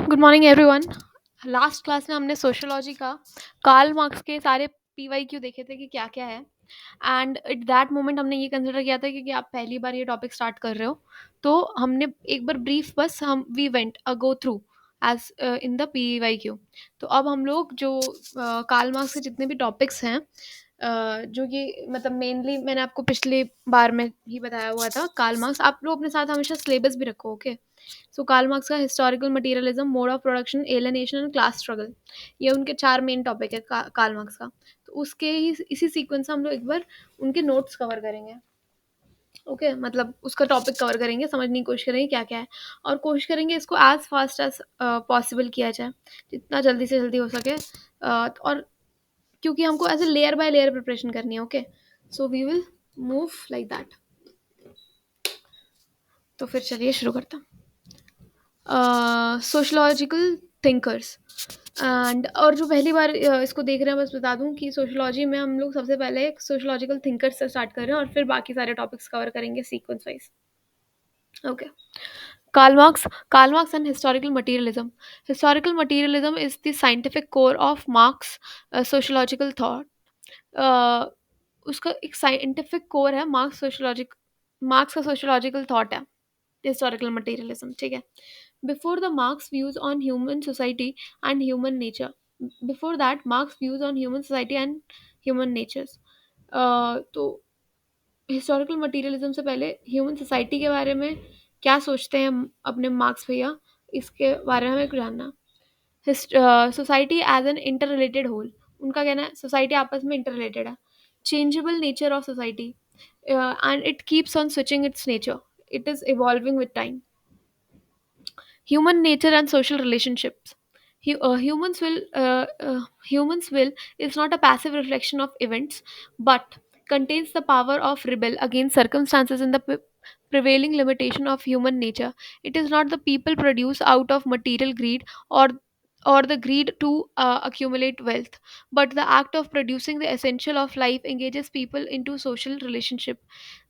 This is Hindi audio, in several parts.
Good morning everyone. Last class में हमने सोशियोलॉजी का कार्ल मार्क्स के सारे पीवाईक्यू देखे थे कि क्या क्या है। एंड एट दैट मोमेंट हमने ये कंसिडर किया था कि आप पहली बार ये टॉपिक स्टार्ट कर रहे हो, तो हमने एक बार ब्रीफ बस हम we went a go through as in the PYQ. तो अब हम लोग जो कार्ल मार्क्स के जितने भी टॉपिक्स हैं, जो कि मतलब मेनली मैंने आपको पिछले बार में ही बताया हुआ था। कार्ल मार्क्स आप लोग अपने साथ हमेशा सिलेबस भी रखो, ओके। सो कार्ल मार्क्स का historical materialism, mode of production, alienation and class struggle, ये उनके चार मेन टॉपिक है कार्ल मार्क्स का। तो उसके ही इसी सीक्वेंस से हम लोग एक बार उनके नोट्स कवर करेंगे, ओके। मतलब उसका टॉपिक कवर करेंगे, समझने की कोशिश करेंगे क्या क्या है, और कोशिश करेंगे इसको एज फास्ट एज पॉसिबल किया जाए, जितना जल्दी से जल्दी हो सके। और क्योंकि हमको ऐसे लेयर बाय लेयर प्रिपरेशन करनी है, okay. So we will move like that. तो फिर चलिए शुरू करते हैं। सोशलॉजिकल थिंकर्स एंड, और जो पहली बार इसको देख रहे हैं, बस बता दूं कि सोशलॉजी में हम लोग सबसे पहले सोशलॉजिकल थिंकर्स से स्टार्ट कर रहे हैं और फिर बाकी सारे टॉपिक्स कवर करेंगे sequence wise, okay. Karl Marx and historical materialism. Historical materialism is the scientific core of Marx sociological thought. uh, उसका एक साइंटिफिक कोर है, मार्क्स का सोशोलॉजिकल थॉट है हिस्टोरिकल मटेरियलिज्म, ठीक है। Before the Marx views on human society and human nature, before that Marx views on human society and human natures. तो हिस्टोरिकल मटेरियलिज्म से पहले ह्यूमन सोसाइटी के बारे में क्या सोचते हैं अपने मार्क्स भैया, इसके बारे में हमें जानना। Society as an inter related whole, उनका कहना है सोसाइटी आपस में इंटर रिलेटेड है। Changeable nature of society, and it keeps on switching its nature, it is evolving with time. Human nature and social relationships. Humans will is not a passive reflection of events, but contains the power of rebel against circumstances in the prevailing limitation of human nature. It is not the people produced out of material greed or the greed to accumulate wealth, but the act of producing the essential of life engages people into social relationship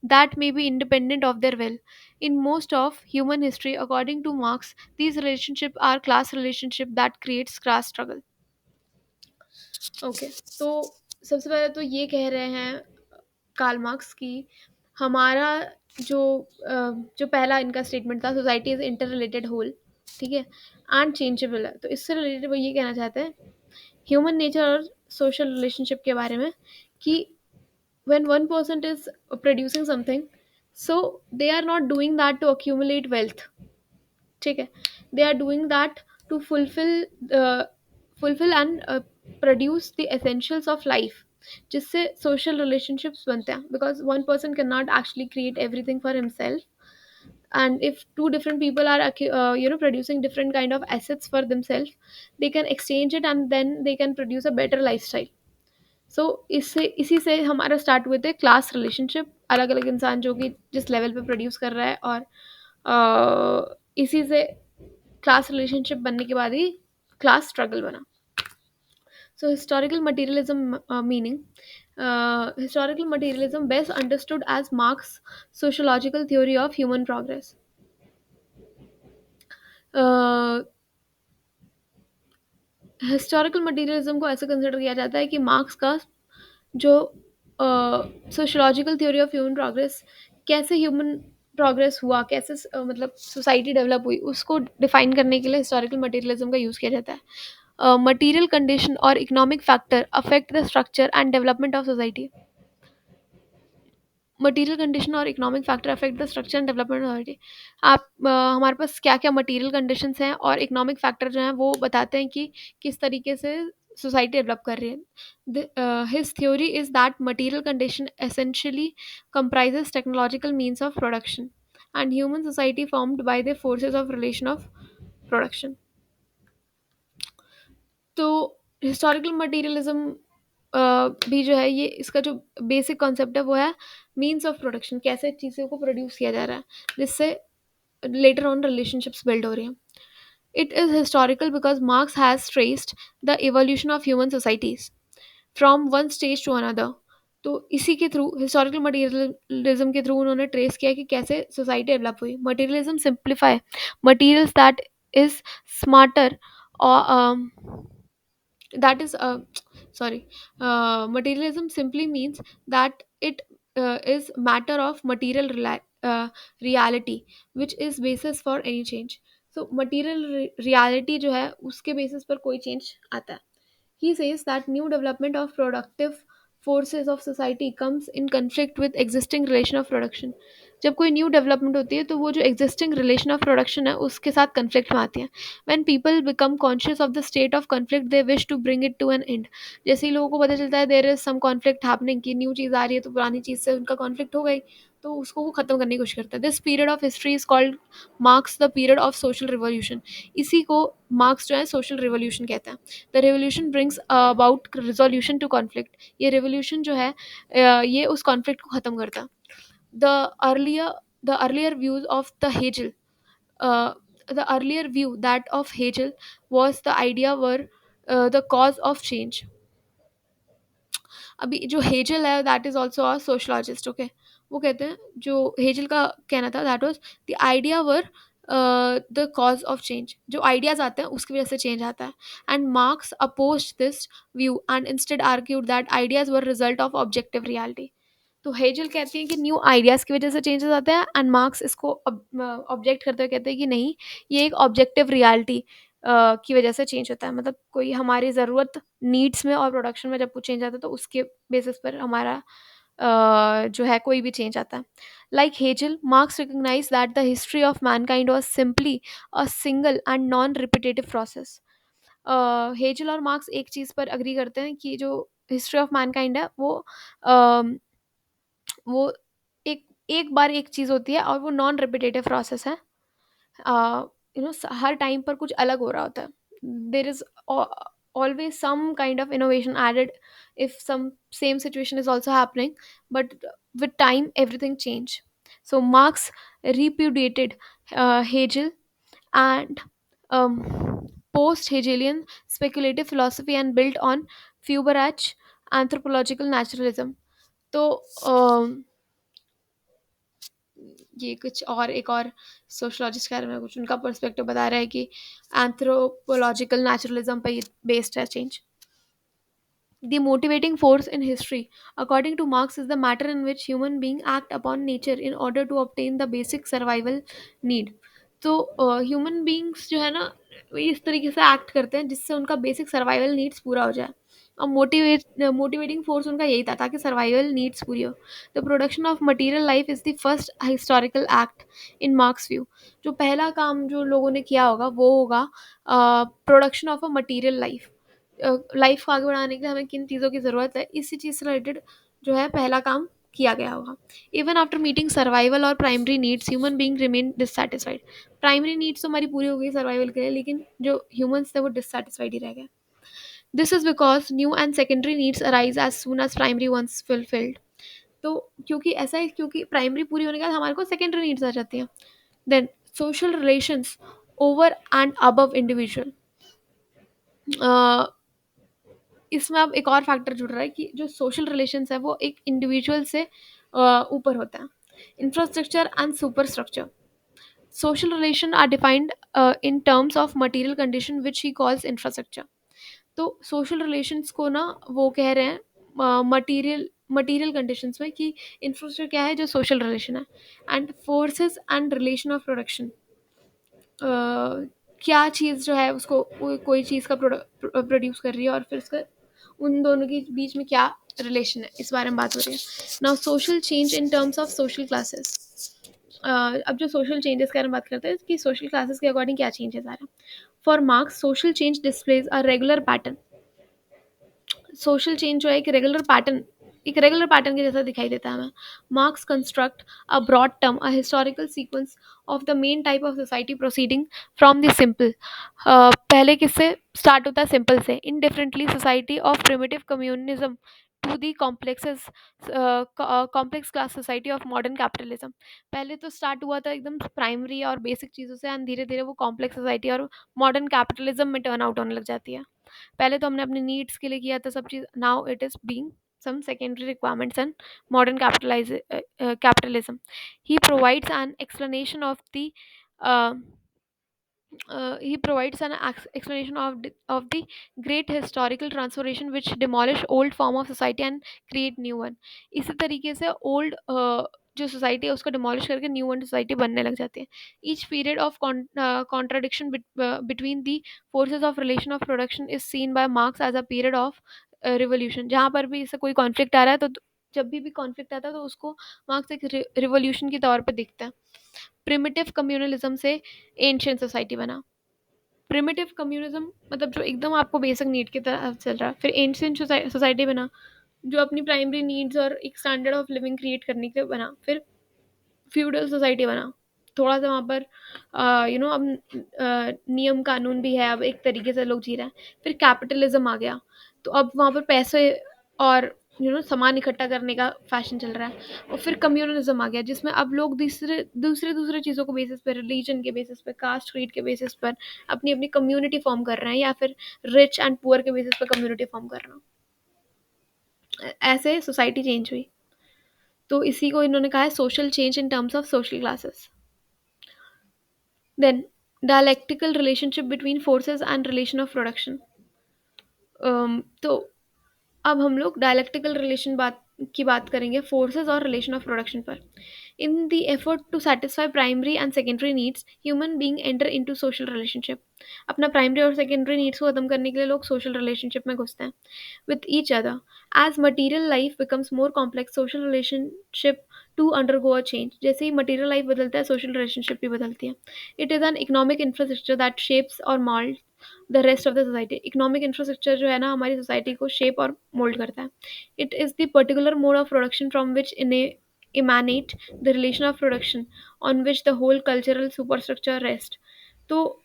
that may be independent of their will. In most of human history, according to Marx, these relationships are class relationship that creates class struggle. Okay, तो सबसे पहले तो ये कह रहे हैं कार्ल मार्क्स की हमारा जो जो पहला इनका स्टेटमेंट था, society is inter related whole, ठीक है, एंड चेंजेबल है। तो इससे रिलेटेड वो ये कहना चाहते हैं ह्यूमन नेचर और सोशल रिलेशनशिप के बारे में कि when one person is producing something, so they are not doing that to accumulate wealth, ठीक है। They are doing that to fulfil and produce the essentials of life, जिससे सोशल रिलेशनशिप्स बनते हैं, because one person can not actually create everything for himself, and if two different people are producing different kind of assets for themselves, they can exchange it and then they can produce a better lifestyle. सो इससे इसी से हमारा स्टार्ट हुए थे क्लास रिलेशनशिप, अलग अलग इंसान जो कि जिस लेवल पे प्रोड्यूस कर रहा है, और इसी से क्लास रिलेशनशिप बनने के बाद ही क्लास स्ट्रगल बना। सो historical materialism meaning, historical materialism best understood as Marx's sociological theory of human progress. Historical materialism को ऐसे कंसिडर किया जाता है कि मार्क्स का जो sociological theory of human progress, कैसे ह्यूमन प्रोग्रेस हुआ, कैसे मतलब सोसाइटी डेवलप हुई, उसको डिफाइन करने के लिए हिस्टोरिकल मटेरियलिज्म का यूज़ किया जाता है। मटेरियल कंडीशन और economic factor affect the structure and development of society. Material condition और economic factor affect the structure and development of society. आप हमारे पास क्या क्या मटेरियल कंडीशंस हैं और इकोनॉमिक फैक्टर जो हैं वो बताते हैं कि किस तरीके से सोसाइटी डेवलप कर रही है। His theory is that material condition essentially comprises technological means of production and human society formed by the forces of relation of production. तो हिस्टोरिकल मटेरियलिज्म भी जो है, ये इसका जो बेसिक कॉन्सेप्ट है वो है मीन्स ऑफ प्रोडक्शन, कैसे चीज़ों को प्रोड्यूस किया जा रहा है जिससे लेटर ऑन रिलेशनशिप्स बिल्ड हो रही हैं। It is historical because Marx has traced the evolution of human societies from one stage to another. तो इसी के थ्रू, हिस्टोरिकल मटेरियलिज्म के थ्रू उन्होंने ट्रेस किया कि कैसे सोसाइटी डेवलप हुई। Materialism simplify materials that is smarter, or that is sorry materialism simply means that it is matter of material reality which is basis for any change. So material reality जो है उसके basis पर कोई change आता है. He says that new development of productive forces of society comes in conflict with existing relation of production. जब कोई न्यू डेवलपमेंट होती है तो वो जो एग्जिस्टिंग रिलेशन ऑफ प्रोडक्शन है उसके साथ कन्फ्लिक्ट में आती है. When people become conscious of the state of conflict they wish to bring it to an end. जैसे ही लोगों को पता चलता है there is some conflict happening कि न्यू चीज़ आ रही है तो पुरानी चीज़ से उनका कॉन्फ्लिक्ट हो गई, तो उसको वो खत्म करने की कोशिश करता है. This period of history is called Marx the period of social revolution. इसी को मार्क्स जो है सोशल रिवॉल्यूशन कहता है. The revolution brings about resolution to conflict. ये रेवोल्यूशन जो है ये उस कॉन्फ्लिक्ट को ख़त्म करता है. The earlier the earlier views of the Hegel, uh, the earlier view that of Hegel was the idea were the cause of change. अभी जो हेजल है that is also a sociologist. Okay, वो कहते हैं जो हेजल का कहना था that was the idea were the cause of change. जो आइडियाज आते हैं उसकी वजह से चेंज आता है. And Marx oppose this view and instead argued that ideas were result of objective reality. तो हेजल कहती हैं कि न्यू आइडियाज़ की वजह से चेंजेस आते हैं एंड मार्क्स इसको ऑब्जेक्ट करते हुए कहते हैं कि नहीं, ये एक ऑब्जेक्टिव रियलिटी की वजह से चेंज होता है. मतलब कोई हमारी ज़रूरत नीड्स में और प्रोडक्शन में जब कुछ चेंज आता है तो उसके बेसिस पर हमारा जो है कोई भी चेंज आता है. Like Hegel, Marx recognise that the history of mankind was simply a single and non repetitive process. Hegel और मार्क्स एक चीज़ पर अग्री करते हैं कि जो हिस्ट्री ऑफ मैनकाइंड है वो एक एक बार एक चीज़ होती है और वो नॉन रिपीटेटिव प्रोसेस है. हर टाइम पर कुछ अलग हो रहा होता है. There is always some kind of innovation added if some same situation is also happening, but with time everything change. So Marx repudiated Hegel and post-Hegelian speculative philosophy and built on Feuerbach anthropological naturalism. तो ये कुछ और एक और सोशलॉजिस्ट के बारे में कुछ उनका पर्सपेक्टिव बता रहा है कि एंथ्रोपोलॉजिकल नेचुरलिज्म पे बेस्ड है change. The motivating force in history, according to Marx, is the matter in which human beings act upon nature in order to obtain the basic survival need. तो ह्यूमन बींग्स जो है ना वो इस तरीके से एक्ट करते हैं जिससे उनका बेसिक सर्वाइवल नीड्स पूरा हो जाए. और मोटिवेटिंग फोर्स उनका यही था ताकि सर्वाइवल नीड्स पूरी हो. The production of material life is the first historical act in marks view. जो पहला काम जो लोगों ने किया होगा वो होगा production of a material life. Life को आगे बढ़ाने के लिए हमें किन चीज़ों की ज़रूरत है इसी चीज़ से रिलेटेड जो है पहला काम किया गया होगा. इवन आफ्टर मीटिंग सर्वाइवल और primary needs human being remain dissatisfied. Primary needs तो हमारी पूरी हो गई सर्वाइवल के लिए, लेकिन जो ह्यूमंस थे वो डिससेटिस्फाइड ही रह गए. This is because new and secondary needs arise as soon as primary once fulfilled. तो क्योंकि ऐसा है क्योंकि प्राइमरी पूरी होने के बाद हमारे को सेकेंडरी नीड्स आ जाती हैं. Then social relations over and above individual. इसमें अब एक और फैक्टर जुड़ रहा है कि जो सोशल रिलेशंस है वो एक इंडिविजुअल से ऊपर होता है. Infrastructure and super structure. Social relation are defined in terms of material condition which he calls infrastructure. तो सोशल रिलेशंस को ना वो कह रहे हैं मटेरियल मटेरियल कंडीशंस में कि इंफ्रास्ट्रक्चर क्या है जो सोशल रिलेशन है. And forces and relation of production. क्या चीज़ जो है उसको कोई चीज़ का प्रोड्यूस कर रही है और फिर उसका उन दोनों के बीच में क्या रिलेशन है इस बारे में बात हो रही है. Now social change in terms of social classes. अब जो सोशल चेंजेस के बारे में बात करते हैं कि सोशल क्लासेस के अकॉर्डिंग क्या चेंजेस आ रहे हैं. For marks social change displays a regular pattern. Social change जो है एक रेगुलर पैटर्न के जैसा दिखाई देता है हमें. Marx construct a broad term a historical sequence of the main type of society proceeding from the simple. पहले किससे स्टार्ट होता है? सिंपल से. In differently society of primitive communism to the complexes complex class society of modern capitalism. पहले तो स्टार्ट हुआ था एकदम प्राइमरी और बेसिक चीज़ों से एंड धीरे धीरे वो कॉम्प्लेक्स सोसाइटी और मॉडर्न कैपिटलिज्म में टर्न आउट होने लग जाती है. पहले तो हमने अपने नीड्स के लिए किया था सब चीज़. Now it is being some secondary requirements and modern capitalism. He provides an explanation of the uh, He provides an explanation of the great historical transformation which demolish old form of society and create new one. इसी तरीके से ओल्ड जो सोसाइटी है उसको डिमोलिश करके न्यू वन सोसाइटी बनने लग जाती है. Each period of contradiction between the forces of relation of production is seen by Marx as a period of revolution. जहाँ पर भी इससे कोई कॉन्फ्लिक्ट आ रहा है तो जब भी कॉन्फ्लिक्ट आता है तो उसको मार्क्स एक रिवोल्यूशन के तौर पर दिखता है. प्रिमिटिव कम्युनलिज्म से एंशियंट सोसाइटी बना. प्रिमिटिव कम्युनिज्म मतलब जो एकदम आपको बेसिक नीड की तरह चल रहा है. फिर एंशियंट सोसाइटी बना जो अपनी प्राइमरी नीड्स और एक स्टैंडर्ड ऑफ लिविंग क्रिएट करने के लिए बना. फिर फ्यूडल सोसाइटी बना. थोड़ा सा वहाँ पर अब नियम कानून भी है, अब एक तरीके से लोग जी रहे हैं. फिर कैपिटलिज्म आ गया तो अब वहाँ पर पैसे और सामान इकट्ठा करने का फैशन चल रहा है. और फिर कम्युनलिज्म आ गया जिसमें अब लोग दूसरे दूसरे दूसरे चीज़ों के बेसिस पर, रिलीजन के बेसिस पर, कास्ट क्रीड के बेसिस पर अपनी अपनी कम्युनिटी फॉर्म कर रहे हैं, या फिर रिच एंड पुअर के बेसिस पर कम्युनिटी फॉर्म कर रहे हैं. ऐसे सोसाइटी चेंज हुई. तो इसी को इन्होंने कहा है social change in terms of social classes. Then dialectical relationship between forces and relation of production. तो अब हम लोग डायलेक्टिकल रिलेशन बात करेंगे फोर्सेस और रिलेशन ऑफ प्रोडक्शन पर. In the effort to satisfy primary and secondary needs human being enter into social relationship. अपना प्राइमरी और सेकेंडरी नीड्स को खत्म करने के लिए लोग सोशल रिलेशनशिप में घुसते हैं with each other. As material life becomes more complex, social relationship to undergo a change. जैसे ही material life बदलता है social relationship भी बदलती है. It is an economic infrastructure that shapes or molds the rest of the society. Economic infrastructure जो है ना हमारी society को shape और mold करता है. It is the particular mode of production from which emanate the relation of production on which the whole cultural superstructure rest. तो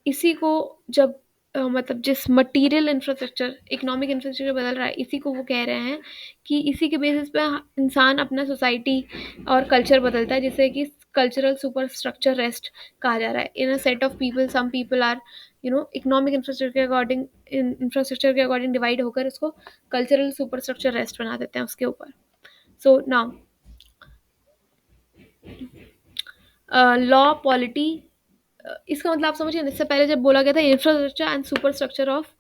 इसी को जब मतलब जिस मटेरियल इंफ्रास्ट्रक्चर इकोनॉमिक इंफ्रास्ट्रक्चर बदल रहा है इसी को वो कह रहे हैं कि इसी के बेसिस पे इंसान अपना सोसाइटी और कल्चर बदलता है, जिससे कि कल्चरल सुपर स्ट्रक्चर रेस्ट कहा जा रहा है. In a set of people some people are economic infrastructure के अकॉर्डिंग डिवाइड होकर उसको कल्चरल सुपर स्ट्रक्चर रेस्ट बना देते हैं उसके ऊपर. So now law polity. इसका मतलब आप समझिए इससे पहले जब बोला गया था infrastructure and super structure of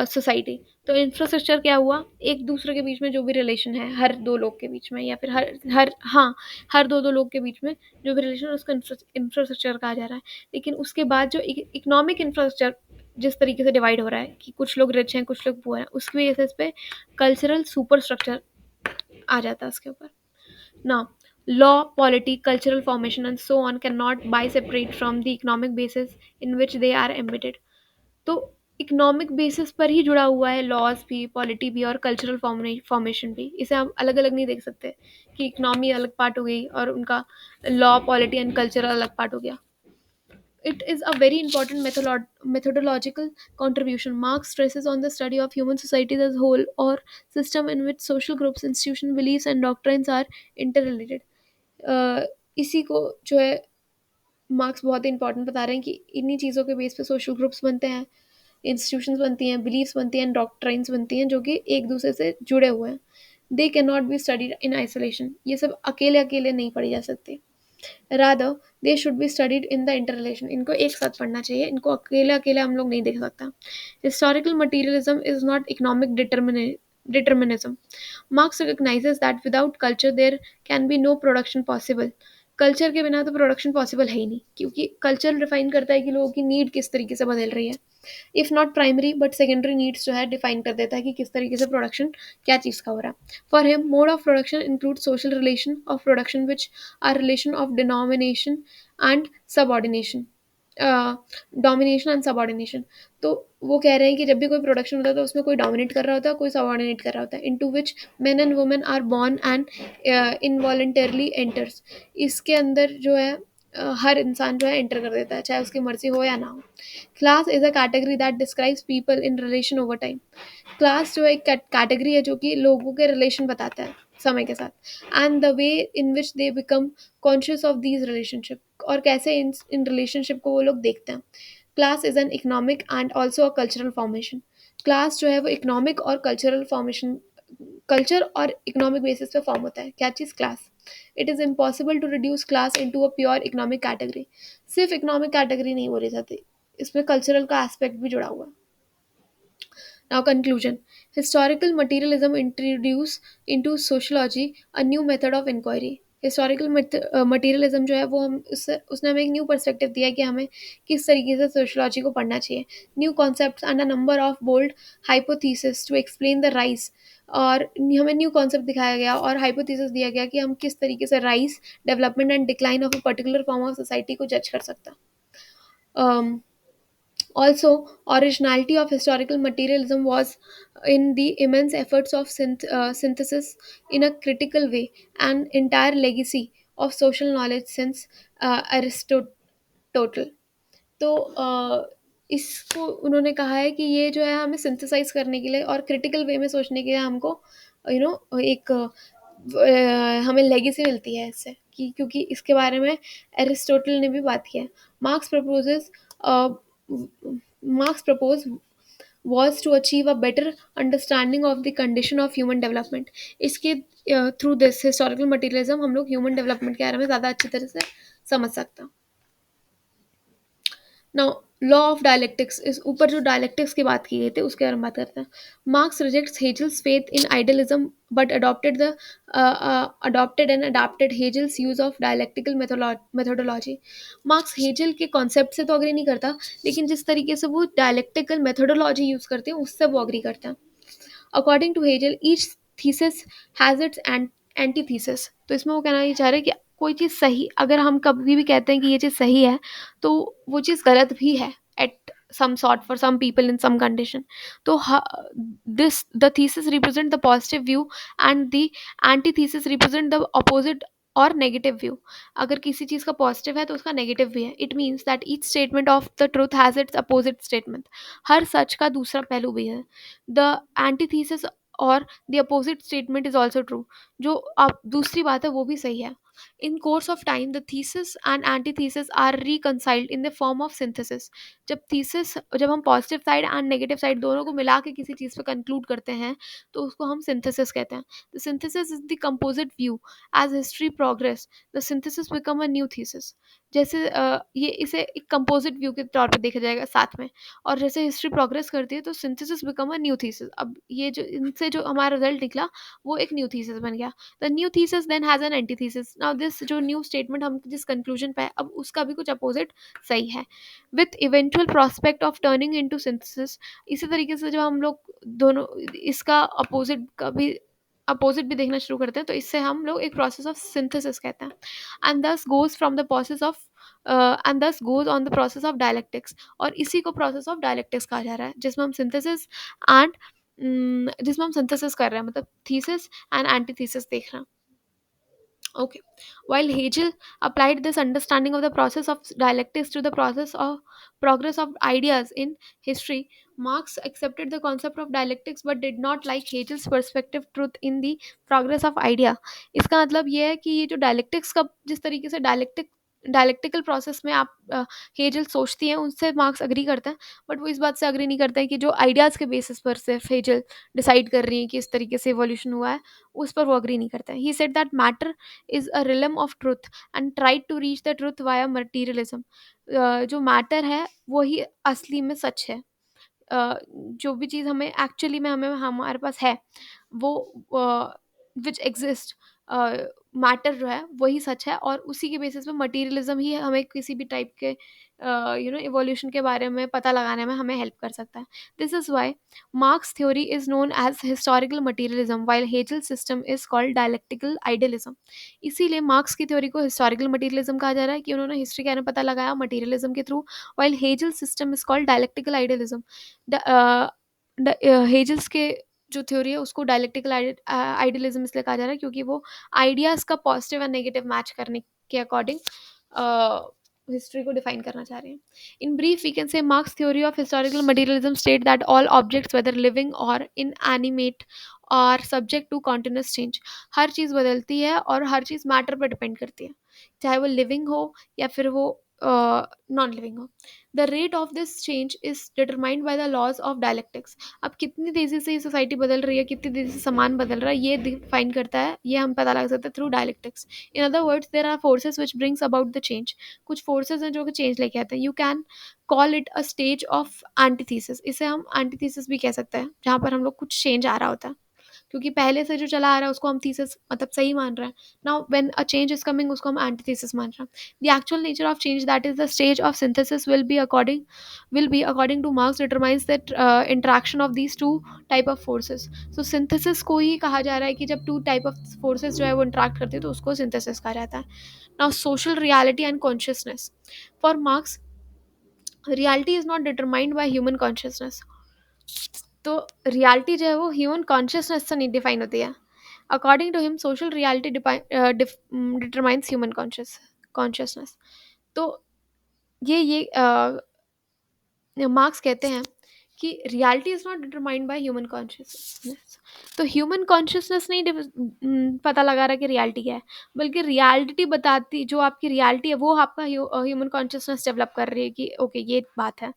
society, तो इंफ्रास्ट्रक्चर क्या हुआ, एक दूसरे के बीच में जो भी रिलेशन है हर दो लोग के बीच में, या फिर हर हर हाँ हर दो लोग के बीच में जो भी रिलेशन है उसका इंफ्रास्ट्रक्चर कहा जा रहा है. लेकिन उसके बाद जो इकोनॉमिक इंफ्रास्ट्रक्चर जिस तरीके से डिवाइड हो रहा है कि कुछ लोग रिच हैं कुछ लोग पुअर हैं, उसकी वजह से इस पर कल्चरल सुपर स्ट्रक्चर आ जाता है उसके ऊपर. Now, law, polity, cultural formation, and so on cannot be separate from the economic basis in which they are embedded. तो इकोनॉमिक बेसिस पर ही जुड़ा हुआ है लॉज भी, पॉलिटी भी और कल्चरल फॉर्मेशन भी. इसे हम अलग अलग नहीं देख सकते कि इकोनॉमी अलग पार्ट हो गई और उनका लॉ पॉलिटी एंड कल्चर अलग पार्ट हो गया. It is a very important methodological contribution. Marx stresses on the study of human societies as whole or system in which social groups, institutions, beliefs and doctrines are interrelated. इसी को जो है मार्क्स बहुत ही इंपॉर्टेंट बता रहे हैं कि इन्हीं चीज़ों के बेस पे सोशल ग्रुप्स बनते हैं, इंस्टीट्यूशंस बनती हैं, बिलीफ्स बनती हैं, डॉक्ट्राइंस बनती हैं जो कि एक दूसरे से जुड़े हुए हैं. They can not be studied in isolation. ये सब अकेले अकेले नहीं पढ़ी जा सकती. Rather they should be studied in the interrelation. इनको एक साथ पढ़ना चाहिए, इनको अकेले अकेले हम लोग नहीं देख सकता. Historical materialism is not economic determinism. Marx recognizes that without culture there can be no production possible. Culture के बिना तो प्रोडक्शन पॉसिबल है ही नहीं, क्योंकि कल्चर डिफाइन करता है कि लोगों की नीड किस तरीके से बदल रही है. If not primary but secondary needs जो है डिफाइन कर देता है कि किस तरीके से प्रोडक्शन क्या चीज़ का हो रहा है. For him mode of production include social relation of production which are relation of denomination and subordination, domination and subordination. तो वो कह रहे हैं कि जब भी कोई प्रोडक्शन होता है तो उसमें कोई डोमिनेट कर रहा होता है, कोई सबऑर्डिनेट कर रहा होता है. Into which men and women are born and involuntarily enters. इसके अंदर जो है हर इंसान जो है एंटर कर देता है चाहे उसकी मर्जी हो या ना हो. Class is a category that describes people in relation over time. Class जो एक कैटेगरी है जो कि लोगों के रिलेशन बताता है समय के साथ, and the way in which they become conscious of these relationship, और कैसे इन रिलेशनशिप को वो लोग देखते हैं. Class is an economic and also a cultural formation. Class जो है वो इकोनॉमिक और कल्चरल फॉर्मेशन कल्चर और इकोनॉमिक बेसिस पे फॉर्म होता है। क्या चीज़? Class. It is impossible to reduce class into a pure economic category. सिर्फ इकोनॉमिक कैटेगरी नहीं बोली जाती, इसमें कल्चरल का एस्पेक्ट भी जुड़ा हुआ है। Now, conclusion. Historical materialism introduced into sociology a new method of inquiry. Historical materialism जो है वो हम उसने हमें एक न्यू पर्सपेक्टिव दिया कि हमें किस तरीके से सोशोलॉजी को पढ़ना चाहिए। New concepts and a number of bold hypothesis to explain the rise. और हमें न्यू कॉन्सेप्ट दिखाया गया और हाइपोथीसिस दिया गया कि हम किस तरीके से rise, development and decline of a particular form of society को जज कर सकता है। Also, originality of historical materialism was in the immense efforts of synthesis in a critical way, an entire legacy of social knowledge since Aristotle. तो इसको उन्होंने कहा है कि ये जो है हमें सिंथेसाइज करने के लिए और क्रिटिकल वे में सोचने के लिए हमको एक हमें लेगेसी मिलती है इससे, कि क्योंकि इसके बारे में एरिस्टोटल ने भी बात किया है। Marks proposes Marx proposed was to achieve a better understanding of the condition of human development. इसके थ्रू दिस हिस्टोरिकल मटेरियलिज्म हम लोग ह्यूमन डेवलपमेंट के बारे में ज़्यादा अच्छी तरह से समझ सकते हैं। नाउ लॉ ऑफ डायलेक्टिक्स, इस ऊपर जो डायलेक्टिक्स की बात की गई थी उसके बारे में बात करते हैं। Marx rejects Hegel's faith in idealism but adopted and adapted Hegel's use of dialectical methodology. Marx Hegel के कॉन्सेप्ट से तो अग्री नहीं करता, लेकिन जिस तरीके से वो डायलेक्टिकल मेथोडोलॉजी यूज करते हैं उससे वो अग्री करते हैं। According to Hegel each thesis has its antithesis. तो इसमें वो कहना ये चाह रहे हैं कि कोई चीज़ सही, अगर हम कभी भी कहते हैं कि ये चीज़ सही है तो वो चीज़ गलत भी है eight some sort for some people in some condition. तो this the thesis represent the positive view and the antithesis represent the opposite और नेगेटिव व्यू। अगर किसी चीज़ का पॉजिटिव है तो उसका नेगेटिव भी है। It means that each statement of the truth has its opposite statement. हर सच का दूसरा पहलू भी है। द एंटीथीसिस और the opposite statement is also true. जो अब दूसरी बात है वो भी सही है। In course of time the thesis and antithesis are reconciled in the form of synthesis. जब हम positive side and negative side दोनों को मिला के किसी चीज़ पे कंक्लूड करते हैं तो उसको हम सिंथेसिस कहते हैं। The synthesis is the composite view. As history progress the synthesis become a new thesis. जैसे ये इसे एक कंपोजिट व्यू के तौर पे देखा जाएगा साथ में, और जैसे हिस्ट्री प्रोग्रेस करती है तो synthesis become a new thesis. अब ये जो इनसे जो हमारा रिजल्ट निकला वो एक न्यू थीसिस बन गया। The new thesis then has an antithesis. Now this जो न्यू स्टेटमेंट हम जिस कंक्लूजन पे है अब उसका भी कुछ अपोजिट सही है, with eventual prospect of turning into synthesis. इसी तरीके से जब हम लोग दोनों इसका अपोजिट भी देखना शुरू करते हैं तो इससे हम लोग एक प्रोसेस ऑफ सिंथेसिस कहते हैं। And this goes from the process of and this goes on the process of dialectics. और इसी को प्रोसेस ऑफ डायलेक्टिक्स कहा जा रहा है, जिसमें हम सिंथेसिस एंड जिसमें हम सिंथेसिस कर रहे हैं, मतलब थीसिस एंड एंटीथीसिस देख रहे हैं। Okay. While Hegel applied this understanding of the process of dialectics to the process of progress of ideas in history, Marx accepted the concept of dialectics but did not like Hegel's perspective truth in the progress of idea. इसका मतलब ये है कि ये जो डायलेक्टिक्स का जिस तरीके से डायलेक्टिकल प्रोसेस में आप हेजल सोचती हैं उनसे मार्क्स अग्री करते हैं, बट वो इस बात से अग्री नहीं करते हैं कि जो आइडियाज़ के बेसिस पर सिर्फ हेजल डिसाइड कर रही हैं कि इस तरीके से इवोल्यूशन हुआ है, उस पर वो अग्री नहीं करते हैं। He said that matter is a realm of truth and tried to reach the truth via materialism. जो मैटर है वही असली में सच है। जो भी चीज़ हमें एक्चुअली में हमें हमारे पास है वो विच एग्जिस्ट, मैटर जो है वही सच है, और उसी के बेसिस पे मटीरियलिज्म ही हमें किसी भी टाइप के इवोल्यूशन के बारे में पता लगाने में हमें हेल्प कर सकता है। This is why Marx theory is known as historical materialism while Hegel system is called dialectical idealism. इसीलिए मार्क्स की थ्योरी को हिस्टोरिकल मटीरियलिज्म कहा जा रहा है कि उन्होंने हिस्ट्री के बारे में पता लगाया मटीरियलिज्म के through, while Hegel system is called dialectical idealism. Hegel's के जो थ्योरी है उसको डायलेक्टिकल आइडियलिज्म इसलिए कहा जा रहा है क्योंकि वो आइडियाज़ का पॉजिटिव एंड नेगेटिव मैच करने के अकॉर्डिंग हिस्ट्री को डिफाइन करना चाह रहे हैं। In brief we can say Marx theory of historical materialism state that all objects whether living और inanimate are subject to continuous change. हर चीज़ बदलती है और हर चीज़ मैटर पर डिपेंड करती है, चाहे वो लिविंग हो या फिर वो नॉन लिविंग हो. The rate of this change is determined by the laws of dialectics. अब कितनी तेजी से ये सोसाइटी बदल रही है, कितनी तेजी से सामान बदल रहा है, ये डिफाइन करता है, ये हम पता लगा सकते हैं through dialectics. In other words there are forces which brings about the change. कुछ फोर्सेज हैं जो कि चेंज लेके आते हैं. You can call it a stage of antithesis. इसे हम एंटीथीसिस भी कह सकते हैं, जहाँ पर हम लोग कुछ चेंज आ रहा होता है, क्योंकि पहले से जो चला आ रहा है उसको हम थीसिस मतलब सही मान रहे हैं. Now when a change is coming उसको हम एंटीथेसिस मान रहे हैं. The actual nature of change that is the stage of synthesis will be according to Marx determines that interaction of these two type of forces. So synthesis को ही कहा जा रहा है कि जब two type of forces जो है वो interact करते हैं तो उसको synthesis कहा जाता है. Now social reality and consciousness. For Marx, reality is not determined by human consciousness. तो रियलिटी जो है वो ह्यूमन कॉन्शियसनेस से नहीं डिफाइन होती है. According to him social reality determines human consciousness. तो ये मार्क्स कहते हैं कि reality is not determined by human consciousness. तो ह्यूमन कॉन्शियसनेस नहीं पता लगा रहा कि रियलिटी क्या है, बल्कि रियलिटी बताती, जो आपकी रियलिटी है वो आपका ह्यूमन कॉन्शियसनेस डेवलप कर रही है कि ओके ये बात है.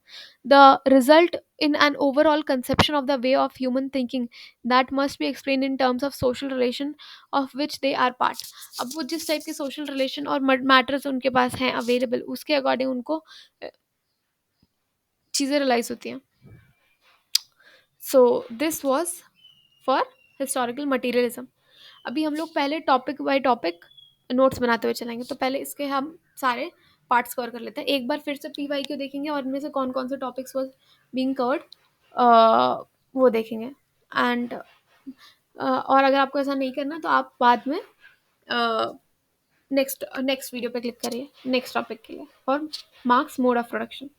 The result in an overall conception of the way of human thinking that must be explained in terms of social relation of which they are part. अब वो जिस टाइप के सोशल रिलेशन और मैटर्स उनके पास हैं अवेलेबल, उसके अकॉर्डिंग उनको चीज़ें रियलाइज होती हैं. So this was for historical materialism. अभी हम लोग पहले टॉपिक बाय टॉपिक नोट्स बनाते हुए चलेंगे, तो पहले इसके हम सारे पार्ट्स कवर कर लेते हैं. एक बार फिर से पी वाई क्यू देखेंगे और इनमें से कौन कौन से टॉपिक्स वॉज बीइंग कवर्ड वो देखेंगे. एंड और अगर आपको ऐसा नहीं करना तो आप बाद में नेक्स्ट नेक्स्ट वीडियो पे क्लिक करिए नेक्स्ट टॉपिक के लिए, और मार्क्स मोड ऑफ प्रोडक्शन.